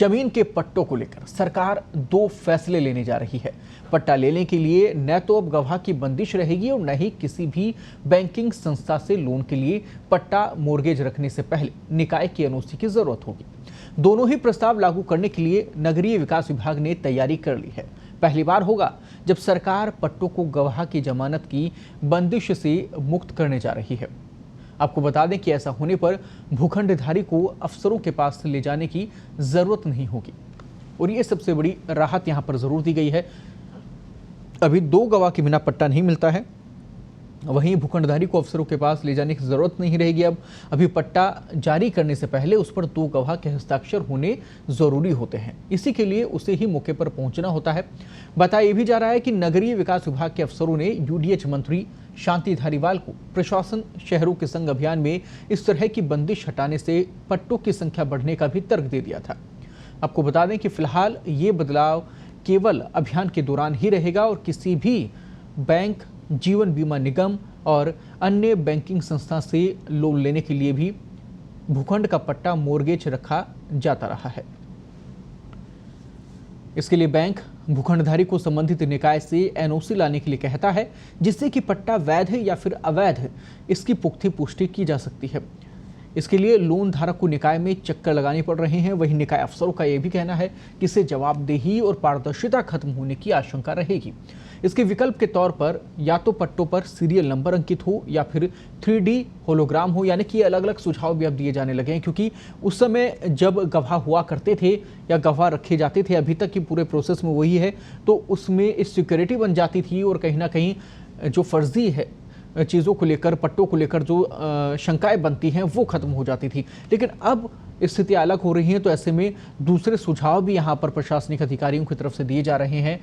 जमीन के पट्टों को लेकर सरकार दो फैसले लेने जा रही है। पट्टा लेने के लिए न तो अब गवाह की बंदिश रहेगी और न ही किसी भी बैंकिंग संस्था से लोन के लिए पट्टा मोर्गेज रखने से पहले निकाय की एनओसी की जरूरत होगी। दोनों ही प्रस्ताव लागू करने के लिए नगरीय विकास विभाग ने तैयारी कर ली है। पहली बार होगा जब सरकार पट्टों को गवाह की जमानत की बंदिश से मुक्त करने जा रही है। आपको बता दें कि ऐसा होने पर भूखंडधारी को अफसरों के पास ले जाने की जरूरत नहीं होगी और ये सबसे बड़ी राहत यहां पर जरूर दी गई है। अभी दो गवाह के बिना पट्टा नहीं मिलता है, वहीं भूखंडधारी को अफसरों के पास ले जाने की जरूरत नहीं रहेगी। अब अभी पट्टा जारी करने से पहले उस पर दो गवाह के हस्ताक्षर होने जरूरी होते हैं। इसी के लिए उसे ही मौके पर पहुंचना होता है। बताया भी जा रहा है कि नगरीय विकास विभाग के अफसरों ने यूडीएच मंत्री शांति धारीवाल को प्रशासन शहरों के संग अभियान में इस तरह की बंदिश हटाने से पट्टों की संख्या बढ़ने का भी तर्क दे दिया था। आपको बता दें कि फिलहाल ये बदलाव केवल अभियान के दौरान ही रहेगा और किसी भी बैंक, जीवन बीमा निगम और अन्य बैंकिंग संस्था से लोन लेने के लिए भी भूखंड का पट्टा मोर्गेज रखा जाता रहा है। इसके लिए बैंक भूखंडधारी को संबंधित निकाय से एनओसी लाने के लिए कहता है, जिससे कि पट्टा वैध है या फिर अवैध इसकी पुख्ती पुष्टि की जा सकती है। इसके लिए लोन धारक को निकाय में चक्कर लगाने पड़ रहे हैं। वहीं निकाय अफसरों का यह भी कहना है कि इससे जवाबदेही और पारदर्शिता खत्म होने की आशंका रहेगी। इसके विकल्प के तौर पर या तो पट्टों पर सीरियल नंबर अंकित हो या फिर 3D होलोग्राम हो, यानी कि अलग अलग सुझाव भी अब दिए जाने लगे हैं, क्योंकि उस समय जब गवाह हुआ करते थे या गवाह रखे जाते थे, अभी तक की पूरे प्रोसेस में वही है, तो उसमें इस सिक्योरिटी बन जाती थी और कहीं ना कहीं जो फर्जी है चीज़ों को लेकर, पट्टों को लेकर जो शंकाएं बनती हैं वो खत्म हो जाती थी। लेकिन अब स्थितियां अलग हो रही हैं, तो ऐसे में दूसरे सुझाव भी यहाँ पर प्रशासनिक अधिकारियों की तरफ से दिए जा रहे हैं।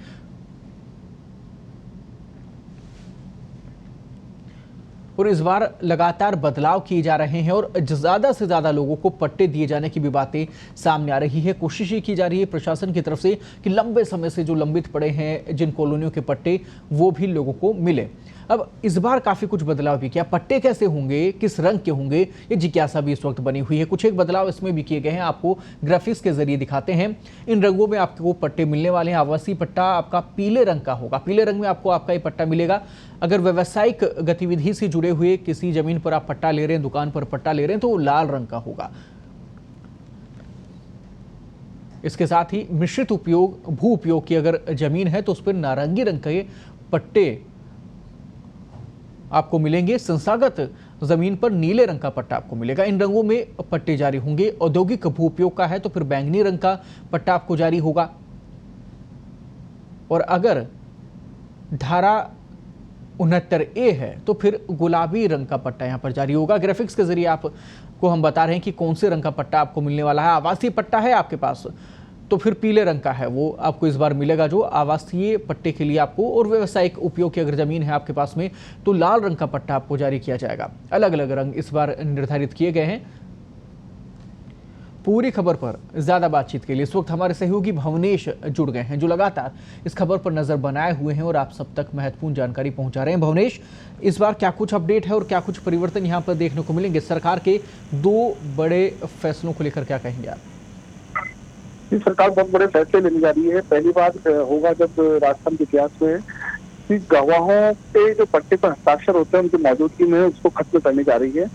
और इस बार लगातार बदलाव किए जा रहे हैं और ज़्यादा से ज़्यादा लोगों को पट्टे दिए जाने की भी बातें सामने आ रही है। कोशिश ये की जा रही है प्रशासन की तरफ से कि लंबे समय से जो लंबित पड़े हैं जिन कॉलोनियों के पट्टे, वो भी लोगों को मिले। अब इस बार काफ़ी कुछ बदलाव भी किया। पट्टे कैसे होंगे, किस रंग के होंगे, ये जिज्ञासा भी इस वक्त बनी हुई है। कुछ एक बदलाव इसमें भी किए गए हैं, आपको ग्राफिक्स के जरिए दिखाते हैं। इन रंगों में आपको पट्टे मिलने वाले हैं। आवासीय पट्टा आपका पीले रंग का होगा, पीले रंग में आपको आपका ये पट्टा मिलेगा। अगर व्यावसायिक गतिविधि से जुड़े हुए किसी जमीन पर आप पट्टा ले रहे हैं, दुकान पर पट्टा ले रहे हैं, तो वो लाल रंग का होगा। इसके साथ ही मिश्रित उपयोग, भू उपयोग की अगर जमीन है तो उस पर नारंगी रंग के पट्टे आपको मिलेंगे। संस्थागत जमीन पर नीले रंग का पट्टा आपको मिलेगा। इन रंगों में पट्टे जारी होंगे। औद्योगिक भू उपयोग का है तो फिर बैंगनी रंग का पट्टा आपको जारी होगा। और अगर धारा 69A है तो फिर गुलाबी रंग का पट्टा यहां पर जारी होगा। ग्राफिक्स के जरिए आपको हम बता रहे हैं कि कौन से रंग का पट्टा आपको मिलने वाला है। आवासीय पट्टा है आपके पास तो फिर पीले रंग का है, वो आपको इस बार मिलेगा जो आवासीय पट्टे के लिए आपको। और व्यावसायिक उपयोग की अगर जमीन है आपके पास में तो लाल रंग का पट्टा आपको जारी किया जाएगा। अलग अलग रंग इस बार निर्धारित किए गए हैं। पूरी खबर पर ज्यादा बातचीत के लिए इस वक्त हमारे सहयोगी भवनेश जुड़ गए हैं, जो लगातार इस खबर पर नजर बनाए हुए हैं और आप सब तक महत्वपूर्ण जानकारी पहुंचा रहे हैं। भवनेश, इस बार क्या कुछ अपडेट है और क्या कुछ परिवर्तन यहां पर देखने को मिलेंगे? सरकार के दो बड़े फैसलों को लेकर क्या कहेंगे आप? सरकार बहुत बड़े फैसले लेने जा रही है। पहली बार होगा जब राजस्थान के इतिहास में कि गवाहों के जो पट्टे पर हस्ताक्षर होते हैं उनकी मौजूदगी में उसको खत्म करने जा रही है।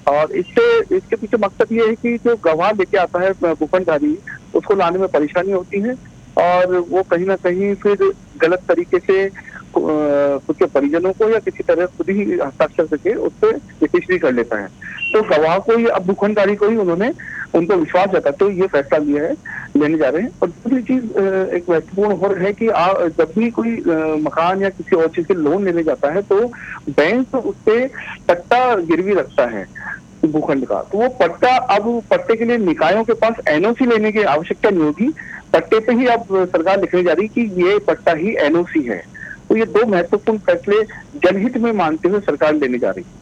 और इसके पीछे मकसद ये है कि जो गवाह लेके आता है भूखंडधारी, उसको लाने में परेशानी होती है और वो कहीं ना कहीं फिर गलत तरीके से खुद के परिजनों को या किसी तरह खुद ही हस्ताक्षर करके उससे रजिस्ट्री कर लेता है। तो गवाह को ही, अब भूखंडधारी को ही उन्होंने उनको विश्वास जता तो ये फैसला लिया है, लेने जा रहे हैं। और दूसरी चीज एक महत्वपूर्ण हो है कि जब भी कोई मकान या किसी और चीज के लोन लेने जाता है तो बैंक उससे पट्टा गिरवी रखता है भूखंड का। तो वो पट्टा, अब पट्टे के लिए निकायों के पास एनओसी लेने की आवश्यकता नहीं होगी। पट्टे पे ही अब सरकार लिखने जा रही कि ये पट्टा ही एनओसी है। तो ये दो महत्वपूर्ण फैसले जनहित में मानते हुए सरकार लेने जा रही है।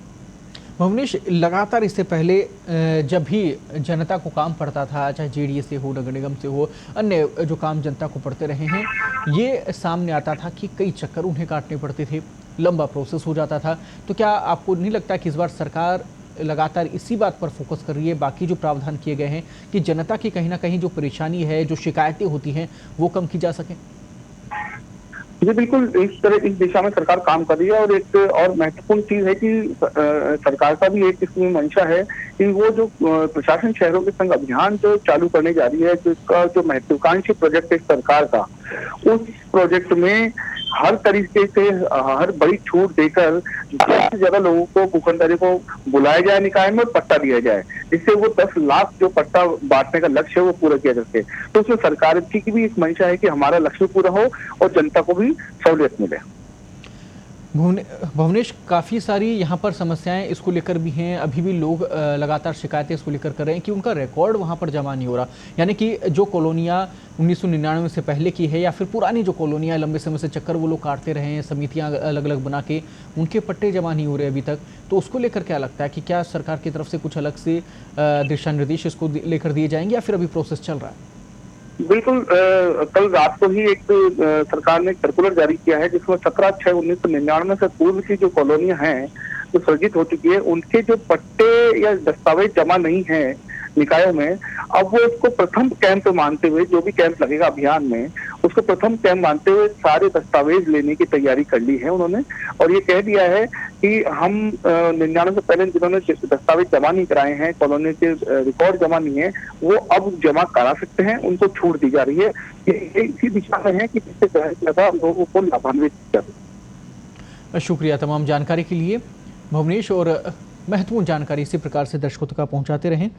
भुवनेश, लगातार इससे पहले जब भी जनता को काम पड़ता था, चाहे जेडीएस से हो, नगर निगम से हो, अन्य जो काम जनता को पड़ते रहे हैं, ये सामने आता था कि कई चक्कर उन्हें काटने पड़ते थे, लंबा प्रोसेस हो जाता था। तो क्या आपको नहीं लगता कि इस बार सरकार लगातार इसी बात पर फोकस कर रही है, बाकी जो प्रावधान किए गए हैं कि जनता की कहीं ना कहीं जो परेशानी है, जो शिकायतें होती हैं, वो कम की जा सके? जी बिल्कुल, इस दिशा में सरकार काम कर रही है। और एक और महत्वपूर्ण चीज है कि सरकार का भी एक इसमें मंशा है कि वो जो प्रशासन शहरों के संग अभियान जो चालू करने जा रही है, जिसका जो महत्वाकांक्षी प्रोजेक्ट है सरकार का, उस प्रोजेक्ट में हर तरीके से हर बड़ी छूट देकर ज्यादा से ज्यादा लोगों को भूखंडरी को बुलाया जाए निकाय में और पट्टा दिया जाए, जिससे वो 10 लाख जो पट्टा बांटने का लक्ष्य है वो पूरा किया जा सके। तो उसमें सरकार की भी एक मंशा है कि हमारा लक्ष्य पूरा हो और जनता को भी सहूलियत मिले। भुवनेश, काफ़ी सारी यहाँ पर समस्याएं इसको लेकर भी हैं। अभी भी लोग लगातार शिकायतें इसको लेकर कर रहे हैं कि उनका रिकॉर्ड वहाँ पर जमा नहीं हो रहा, यानी कि जो कॉलोनियाँ 1999 से पहले की है या फिर पुरानी जो कॉलोनियाँ लंबे समय से चक्कर वो लोग काटते रहे हैं, समितियाँ अलग अलग बना के, उनके पट्टे जमा नहीं हो रहे अभी तक। तो उसको लेकर क्या लगता है कि क्या सरकार की तरफ से कुछ अलग से दिशा निर्देश इसको लेकर दिए जाएंगे या फिर अभी प्रोसेस चल रहा है? बिल्कुल, कल रात को ही एक सरकार ने सर्कुलर जारी किया है जिसमें 17/6/1999 से पूर्व की जो कॉलोनियां हैं जो सृजित हो चुकी है, उनके जो पट्टे या दस्तावेज जमा नहीं है निकायों में, अब वो उसको प्रथम कैंप मानते हुए, जो भी कैंप लगेगा अभियान में, उसको प्रथम कैंप मानते हुए सारे दस्तावेज लेने की तैयारी कर ली है उन्होंने। और ये कह दिया है कि हम 99 से पहले जिन्होंने दस्तावेज जमा नहीं कराए हैं, कॉलोनी के रिकॉर्ड जमा नहीं है, वो अब जमा करा सकते हैं, उनको छूट दी जा रही है। ये इसी दिशा में है कि जिससे ज्यादा लोगों को लाभान्वित कर। शुक्रिया तमाम जानकारी के लिए भुवनेश, और महत्वपूर्ण जानकारी इसी प्रकार से दर्शकों तक पहुंचाते रहें।